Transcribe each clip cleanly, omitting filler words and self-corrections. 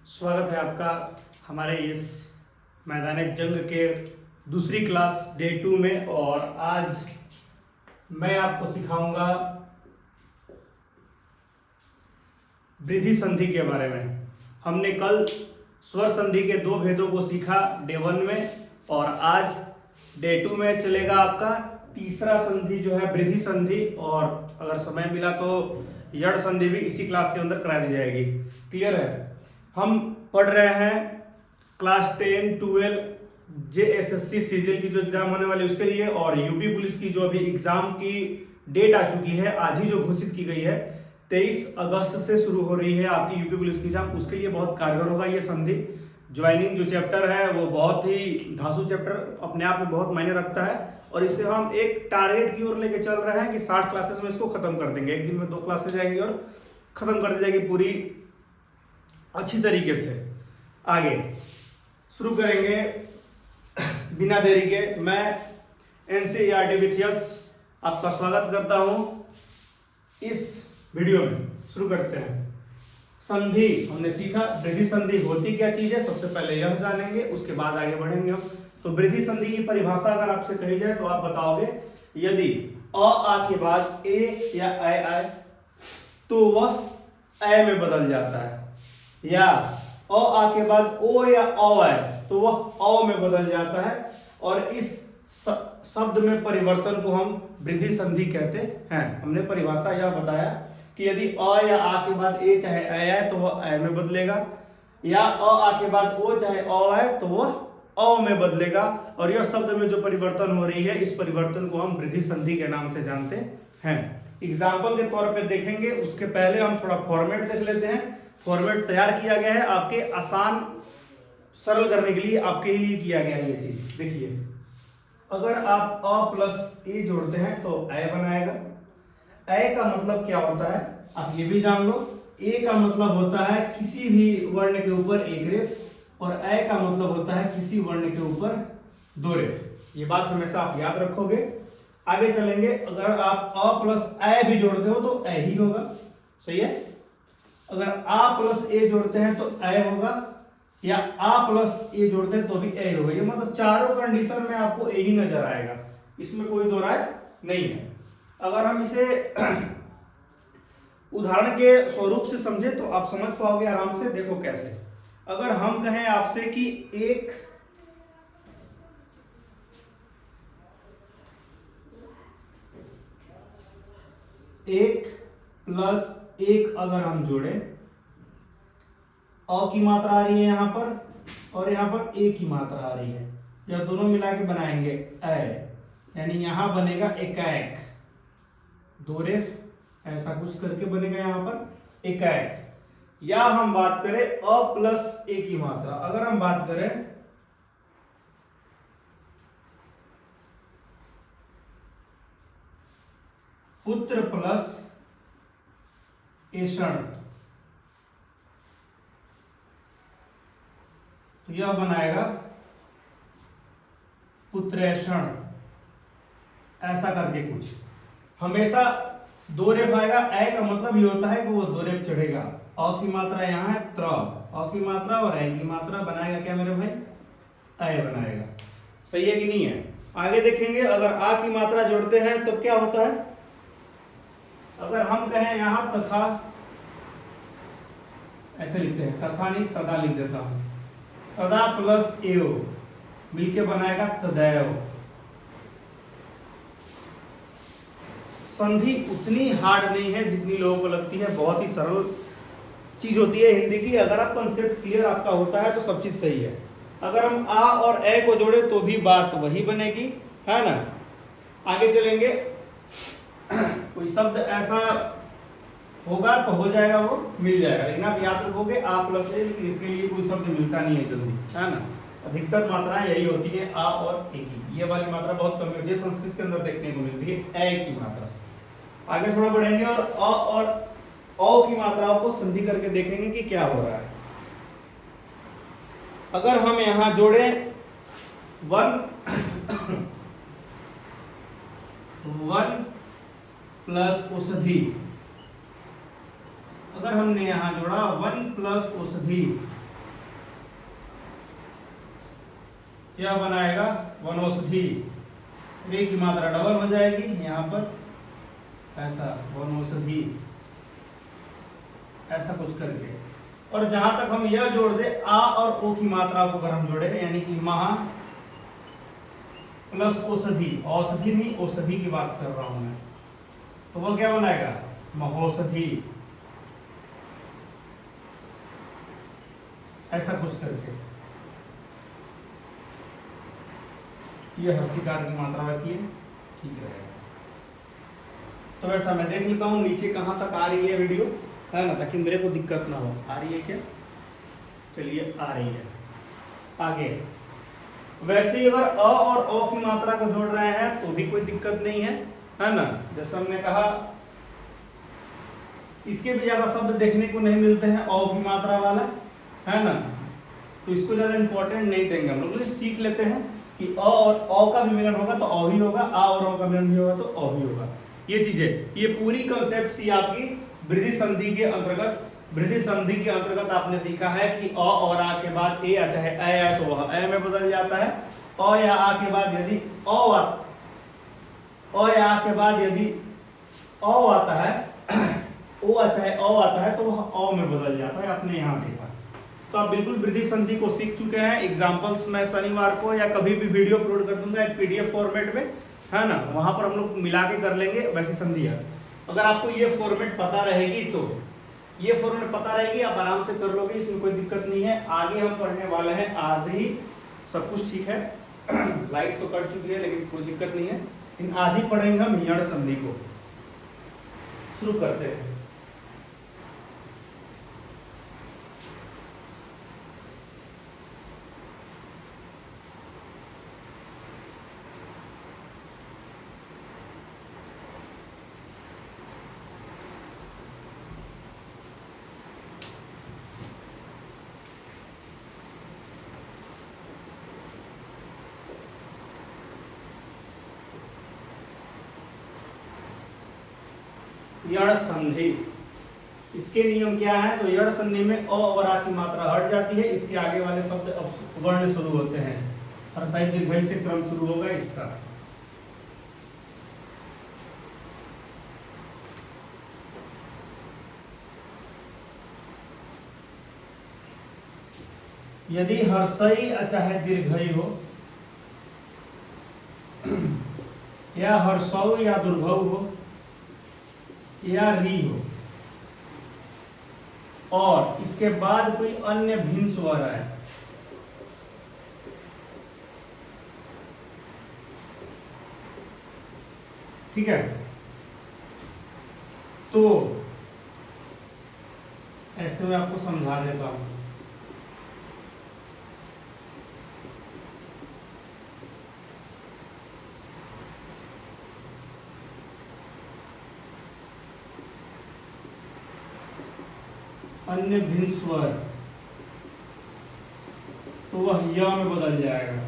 स्वागत है आपका हमारे इस मैदान जंग के दूसरी क्लास डे 2 में। और आज मैं आपको सिखाऊंगा वृद्धि संधि के बारे में। हमने कल स्वर संधि के दो भेदों को सीखा डे 1 में, और आज डे 2 में चलेगा आपका तीसरा संधि जो है वृद्धि संधि। और अगर समय मिला तो यड़ संधि भी इसी क्लास के अंदर करा दी जाएगी। क्लियर है? हम पढ़ रहे हैं क्लास 10, 12 JSSC सीजीएल की जो एग्जाम होने वाली उसके लिए, और यूपी पुलिस की जो अभी एग्जाम की डेट आ चुकी है, आज ही जो घोषित की गई है 23 अगस्त से शुरू हो रही है आपकी यूपी पुलिस की एग्जाम। उसके लिए बहुत कारगर होगा ये संधि। ज्वाइनिंग जो चैप्टर है वो बहुत ही धांसू चैप्टर अपने आप में बहुत मायने रखता है, और इसे हम एक टारगेट की ओर लेके चल रहे हैं कि 60 क्लासेस में इसको खत्म कर देंगे। एक दिन में 2 क्लासेस जाएंगी और खत्म कर दी जाएगी पूरी अच्छी तरीके से। आगे शुरू करेंगे बिना देरी के। मैं NCERT विथ यश आपका स्वागत करता हूं इस वीडियो में। शुरू करते हैं। संधि हमने सीखा, वृद्धि संधि होती क्या चीज है सबसे पहले यह जानेंगे, उसके बाद आगे बढ़ेंगे हम। तो वृद्धि संधि की परिभाषा अगर आपसे कही जाए तो आप बताओगे, यदि आ के बाद ए या आए तो वह ए में बदल जाता है, या आ के बाद ओ या औ आए तो वह औ में बदल जाता है, और इस शब्द में परिवर्तन को हम वृद्धि संधि कहते हैं। हमने परिभाषा यह बताया कि यदि अ या आ के बाद ए चाहे ए आए तो वह ए में बदलेगा, या आ के बाद ओ चाहे औ आए तो वह औ में बदलेगा, और यह शब्द में जो परिवर्तन हो रही है इस परिवर्तन को हम वृद्धि संधि के नाम से जानते हैं। एग्जाम्पल के तौर पे देखेंगे, उसके पहले हम थोड़ा फॉर्मेट देख लेते हैं। फॉर्मेट तैयार किया गया है आपके आसान सरल करने के लिए, आपके लिए किया गया है ये चीज। देखिए, अगर आप अ प्लस ए जोड़ते हैं तो ए बनाएगा। ए का मतलब क्या होता है आप ये भी जान लो। ए का मतलब होता है किसी भी वर्ण के ऊपर एक रेफ, और ए का मतलब होता है किसी वर्ण के ऊपर 2 रेफ। ये बात हमेशा आप याद रखोगे। आगे चलेंगे, अगर आप अ प्लस ए भी जोड़ते हो तो ए ही होगा। सही है? अगर आ प्लस ए जोड़ते हैं तो ए होगा, या आ प्लस ए जोड़ते हैं तो भी ए होगा। ये मतलब चारों कंडीशन में आपको ए ही नजर आएगा, इसमें कोई दो राय नहीं है। अगर हम इसे उदाहरण के स्वरूप से समझे तो आप समझ पाओगे आराम से। देखो कैसे। अगर हम कहें आपसे कि एक प्लस एक अगर हम जोड़े, अ की मात्रा आ रही है यहां पर और यहां पर ए की मात्रा आ रही है, या दोनों मिला के बनाएंगे ए, यानी यहां बनेगा एकाएक, 2 रेफ ऐसा कुछ करके बनेगा यहां पर एकाएक। या हम बात करें अ प्लस ए की मात्रा, अगर हम बात करें पुत्र प्लस एषण, तो यह बनाएगा पुत्रेषण। ऐसा करके कुछ हमेशा 2 रेफ आएगा। ए का मतलब ये होता है कि वो 2 रेफ चढ़ेगा। अ की मात्रा यहाँ है त्र, अ की मात्रा और ए की मात्रा बनाएगा क्या मेरे भाई? ए बनाएगा। सही है कि नहीं है? आगे देखेंगे, अगर आ की मात्रा जोड़ते हैं तो क्या होता है। अगर हम कहें यहां तथा, ऐसे लिखते हैं, तथा नहीं तदा लिख देता हूं, तदा प्लस एव मिलके बनाएगा तदैव। संधि उतनी हार्ड नहीं है जितनी लोगों को लगती है, बहुत ही सरल चीज होती है हिंदी की। अगर आप कंसेप्ट क्लियर आपका होता है तो सब चीज सही है। अगर हम आ और ए को जोड़े तो भी बात वही बनेगी, है ना। आगे चलेंगे, कोई शब्द ऐसा होगा तो हो जाएगा, वो मिल जाएगा, लेकिन आप याद रखोगे आ प्लस ए, लेकिन इसके लिए कोई शब्द मिलता नहीं है जल्दी, है ना। अधिकतर मात्राएं यही होती है आ और ए की। ये वाली मात्रा बहुत कम होती है, संस्कृत के अंदर देखने को मिलती है ए की मात्रा। आगे थोड़ा बढ़ेंगे और अ और औ की मात्राओं को संधि करके देखेंगे कि क्या हो रहा है। अगर हम यहां जोड़े 1 प्लस औषधि, अगर हमने यहां जोड़ा 1 प्लस औषधि यह बनाएगा वनौषधि, रे की मात्रा डबल हो जाएगी यहाँ पर, ऐसा वनौषधि, ऐसा कुछ करके। और जहां तक हम यह जोड़ दे आ और ओ की मात्रा को अगर हम जोड़े, यानी कि महा प्लस औषधि, औषधि नहीं औषधि की बात कर रहा हूं मैं, तो वो क्या बनाएगा महौषधि, ऐसा कुछ करके। ये हर्षिकार की मात्रा रखिए, ठीक रहेगा। तो वैसा मैं देख लेता हूँ नीचे कहाँ तक आ रही है वीडियो, है ना, ताकि मेरे को दिक्कत ना हो। आ रही है क्या? चलिए आ रही है। आगे वैसे ही अगर अ और ओ की मात्रा को जोड़ रहे हैं तो भी कोई दिक्कत नहीं है ना। जैसे हमने कहा इसके भी ज्यादा शब्द देखने को नहीं मिलते हैं ओ की मात्रा वाला, है ना, तो इसको ज्यादा इंपॉर्टेंट नहीं देंगे हम लोग, सीख लेते हैं कि अ और ओ का भी मिलन होगा तो ओ भी होगा, आ और ओ का मिलन भी होगा तो ओ भी होगा। ये चीजें, ये पूरी कंसेप्ट थी आपकी वृद्धि संधि के अंतर्गत। वृद्धि संधि के अंतर्गत आपने सीखा है कि अ और आ के बाद ए या चाहे ए है तो वह ए में बदल जाता है, अ या आ के बाद यदि अ या आ के बाद यदि अ आता है ओ चाहे अ आता है तो वह अ में बदल जाता है, आपने यहाँ देखा। तो आप बिल्कुल वृद्धि संधि को सीख चुके हैं। एग्जाम्पल्स मैं शनिवार को या कभी भी वीडियो अपलोड कर दूंगा एक पीडीएफ फॉर्मेट में, है ना, वहां पर हम लोग मिला के कर लेंगे वैसी संधियां। अगर आपको ये फॉर्मेट पता रहेगी तो ये फॉर्मेट पता रहेगी, आप आराम से कर लोगे, इसमें कोई दिक्कत नहीं है। आगे हम पढ़ने वाले हैं आज ही, सब कुछ ठीक है लाइट तो कट चुकी है लेकिन कोई दिक्कत नहीं है, लेकिन आज ही पढ़ेंगे हम यण संधि को। शुरू करते हैं। यण संधि, इसके नियम क्या है? तो यण संधि में अ और आ की मात्रा हट जाती है, इसके आगे वाले शब्द अब वर्ण शुरू होते हैं, हर्षाई दीर्घई से क्रम शुरू होगा इसका। यदि हर्षई चाहे दीर्घई हो या हर्षौ या दुर्घौ हो या री हो और इसके बाद कोई अन्य भिन्न स्वर है, ठीक है, तो ऐसे में आपको समझा देता हूं। अन्य भिन्न स्वर तो वह य में बदल जाएगा।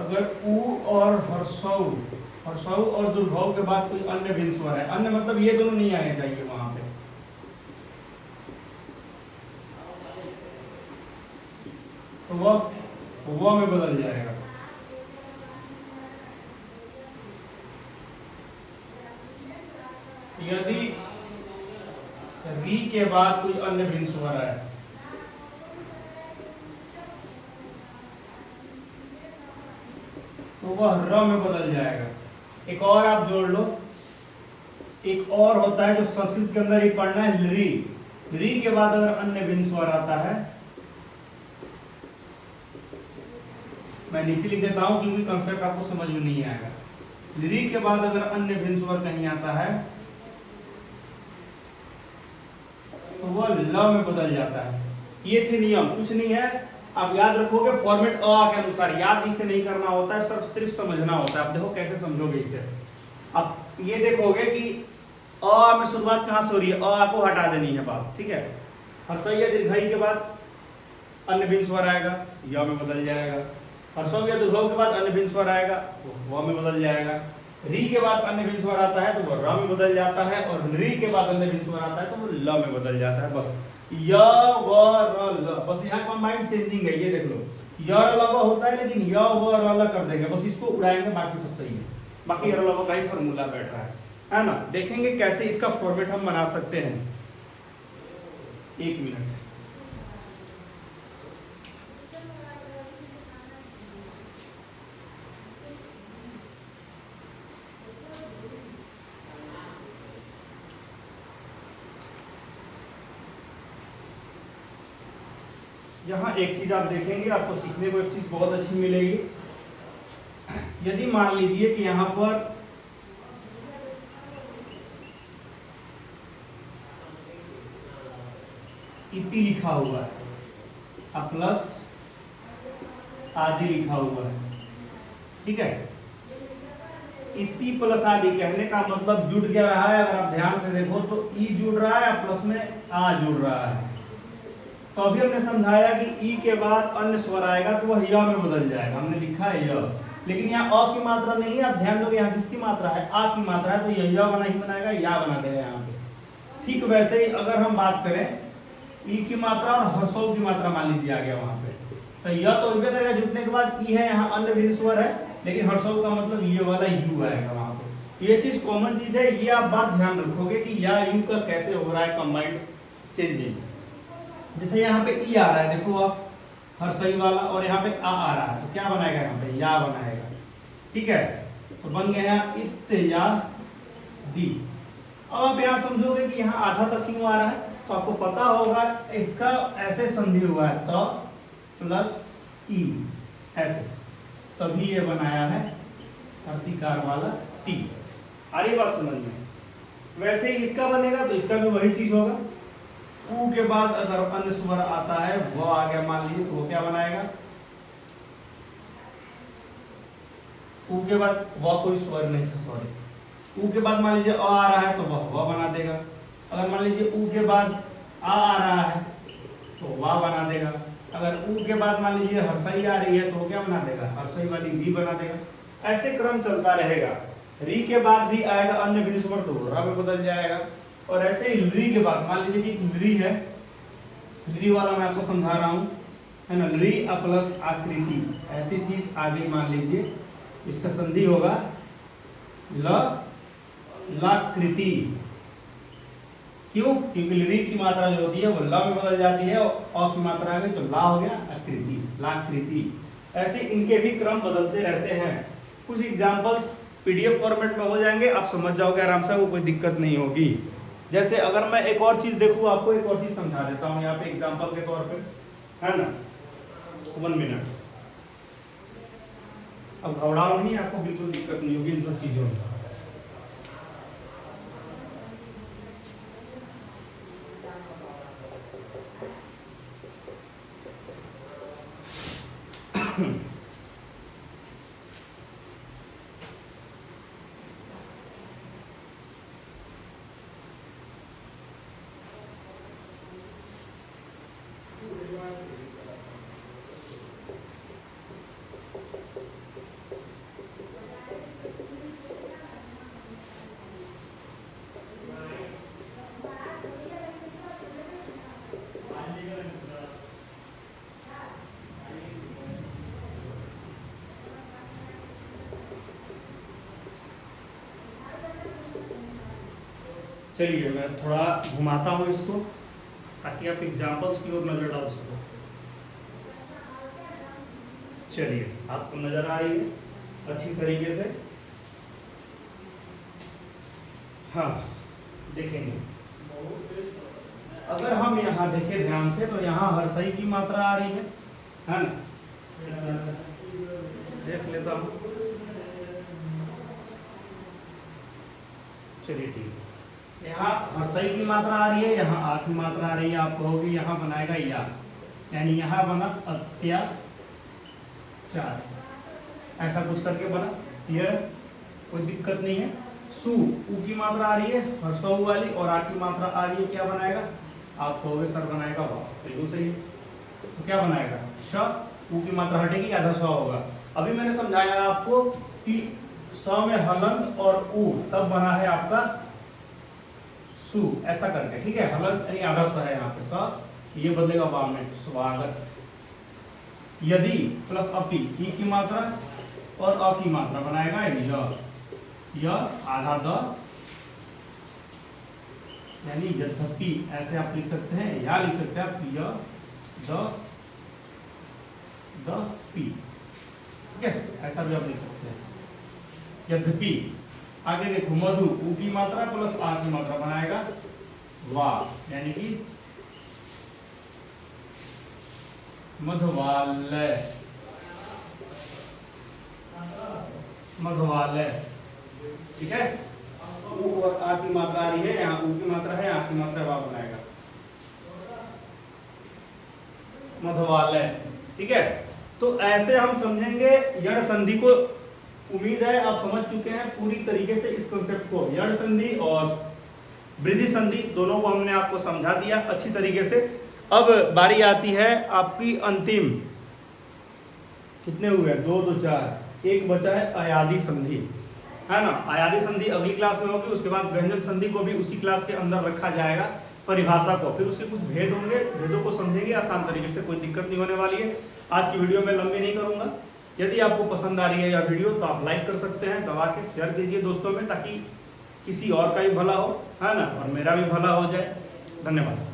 अगर उ और हर्षौ और दुर्भव के बाद कोई अन्य भिन्न स्वर है, अन्य मतलब ये दोनों नहीं आने चाहिए वहां पे, तो वह में बदल जाएगा। यदि री के बाद कोई अन्य भिन्न स्वर है तो वह र में बदल जाएगा। एक और आप जोड़ लो, एक और होता है जो संस्कृत के अंदर ही पढ़ना है, री। री के बाद अगर अन्य भिन्न स्वर आता है, मैं नीचे लिख देता हूं क्योंकि कंसेप्ट आपको समझ में नहीं आएगा। री के बाद अगर अन्य भिन्न स्वर कहीं आता है तो वह ल में बदल जाता है। ये थे नियम, कुछ नहीं है, आप याद रखोगे फॉर्मेट अ के अनुसार, याद इसे नहीं करना होता है, सिर्फ समझना होता है। आप देखो कैसे समझोगे इसे। आप ये देखोगे कि अ में शुरुआत कहां से हो रही है, अ को हटा देनी है बात, ठीक है। हर्षई या दीर्घई के बाद अन्य भिन्न स्वर आएगा, य में बदल जाएगा। हर्षौ या दुर्घव के बाद अन्य भिन्न स्वर आएगा, व में बदल जाएगा। री के बाद अन्य भिन्न स्वर आता है तो वह र में बदल जाता है, और री के बाद अन्य भिन्न स्वर आता है तो वो ल में बदल जाता है। बस य व र ल, बस यहाँ कंबाइंड चेंजिंग है, ये देख लो। य अलावा होता है, लेकिन य व अलग कर देंगे, बस इसको उड़ाएंगे, बाकी सब सही है। बाकी अलावा का ही फॉर्मूला बैठ रहा है ना। देखेंगे कैसे इसका फॉर्मेट हम बना सकते हैं। 1 मिनट। यहाँ एक चीज आप देखेंगे, आपको सीखने को एक चीज बहुत अच्छी मिलेगी। यदि मान लीजिए कि यहाँ पर इति लिखा हुआ है प्लस आदि लिखा हुआ है, ठीक है। इति प्लस आदि कहने का मतलब जुड़ क्या रहा है, अगर आप ध्यान से देखो तो ई जुड़ रहा है प्लस में आ जुड़ रहा है। तो अभी हमने समझाया कि ई के बाद अन्य स्वर आएगा तो वह य में बदल जाएगा, हमने लिखा है य, लेकिन यहाँ अ की मात्रा नहीं है। आप ध्यान दोगे यहाँ किसकी मात्रा है, आ की मात्रा है, तो यह य बना ही बनाएगा, या बना देगा यहाँ पे। ठीक वैसे ही अगर हम बात करें ई की मात्रा और हर्षों की मात्रा मान लीजिए आ गया वहां पे, तो यह तो इधर करेगा जुटने के बाद ई है, यहाँ अन्य भिन्न स्वर है, लेकिन हर्षों का मतलब ये वाला यू आएगा वहां पे। ये चीज कॉमन चीज है, ये आप बात ध्यान रखोगे कि या यू का कैसे हो रहा है कंबाइंड चेंजिंग। जैसे यहाँ पे ई आ रहा है, देखो आप हर्षई वाला, और यहाँ पे आ रहा है, तो क्या बनाएगा यहाँ पे, या बनाएगा, ठीक है। तो बन गया यहाँ इत या दी। अब आप यहाँ समझोगे कि यहाँ आधा तक क्यों आ रहा है, तो आपको पता होगा इसका ऐसे संधि हुआ है, तो प्लस ई ऐसे, तभी ये बनाया है हर्षिकार वाला टी। आ रही बात समझ में। वैसे ही इसका बनेगा तो इसका भी वही चीज होगा। ऊ के बाद अगर अन्य स्वर आता है, वो आ गया मान लीजिए, तो वो क्या बनाएगा, ऊ के बाद वह कोई स्वर नहीं था, सॉरी। ऊ के बाद मान लीजिए अ आ रहा है तो वह बना देगा। अगर मान लीजिए ऊ के बाद आ रहा है तो वाह बना देगा। अगर ऊ के बाद मान लीजिए हर्षई आ रही है तो वो क्या बना देगा, हर्षई वाली री बना देगा। ऐसे क्रम चलता रहेगा। री के बाद भी आएगा अन्य भिन्न स्वर तो र में बदल जाएगा। और ऐसे ही ली के बाद मान लीजिए कि ली है, ली वाला मैं आपको समझा रहा हूँ, है ना। ली प्लस आकृति, ऐसी चीज आगे मान लीजिए, इसका संधि होगा लाकृति। क्यों, क्योंकि ली की मात्रा जो होती है वो ल में बदल जाती है, और अ की मात्रा आ गई तो ला हो गया आकृति, लाकृति। ऐसे इनके भी क्रम बदलते रहते हैं। कुछ एग्जांपल्स पीडीएफ फॉर्मेट में हो जाएंगे, आप समझ जाओगे आराम से, वो कोई दिक्कत नहीं होगी। जैसे अगर मैं एक और चीज देखूं, आपको एक और चीज समझा देता हूं यहाँ पे एग्जांपल के तौर पे, है ना। 1 मिनट। अब घबराओ नहीं, आपको बिल्कुल दिक्कत नहीं होगी इन सब चीजों में। चलिए मैं थोड़ा घुमाता हूँ इसको, ताकि आप एग्जाम्पल्स की ओर नजर डाल सको। चलिए, आपको नजर आ रही है अच्छी तरीके से। हाँ, देखेंगे अगर हम यहाँ देखें ध्यान से, तो यहाँ हर्षई की मात्रा आ रही है ना। देख लेता हूँ, चलिए ठीक है। यहाँ हर्षई की मात्रा आ रही है, यहाँ आ की मात्रा आ रही है। आप कहोगे यहाँ बनाएगा या, यानी यहाँ बना अत्याचार, ऐसा कुछ करके बना। क्लियर, कोई दिक्कत नहीं है। सु, ऊ की मात्रा आ रही है हर्षौ वाली, और आ की मात्रा आ रही है, क्या बनाएगा, आप कहोगे सर बनाएगा वाह, बिल्कुल सही है। तो क्या बनाएगा, श, ऊ की मात्रा हटेगी, आधा स होगा। अभी मैंने समझाया आपको कि स में हलंत और ऊ तब बना है आपका सु, ऐसा करके, ठीक है। हलंत यानी आधा स है यहाँ पे, स ये बदलेगा वाह में, स्वागत। यदि प्लस अपि, ई की मात्रा और अ की मात्रा बनाएगा य आधा द, यानी यद्यपि, ऐसे आप लिख सकते हैं या लिख सकते हैं आप द पी, ठीक है, ऐसा भी आप लिख सकते हैं यद्यपि। आगे देखो मधु, उ की मात्रा प्लस आ की मात्रा बनाएगा वा, यानी कि मधुवालय, मधुवालय, ठीक है। उ और आ की मात्रा आ रही है, यहाँ उ की मात्रा है, आ की मात्रा वा बनाएगा मधुवालय, ठीक है। तो ऐसे हम समझेंगे यण संधि को। उम्मीद है आप समझ चुके हैं पूरी तरीके से इस कॉन्सेप्ट को। यण संधि और वृद्धि संधि दोनों को हमने आपको समझा दिया अच्छी तरीके से। अब बारी आती है आपकी अंतिम, कितने हुए? 2 2 4, एक बचा है अयादी संधि, है ना। अयादी संधि अगली क्लास में होगी, उसके बाद व्यंजन संधि को भी उसी क्लास के अंदर रखा जाएगा, परिभाषा को, फिर उससे कुछ भेद होंगे, भेदों को समझेंगे आसान तरीके से, कोई दिक्कत नहीं होने वाली है। आज की वीडियो में लंबी नहीं करूंगा। यदि आपको पसंद आ रही है यह वीडियो तो आप लाइक कर सकते हैं, दबा के शेयर कीजिए दोस्तों में, ताकि किसी और का भी भला हो, है ना, और मेरा भी भला हो जाए। धन्यवाद।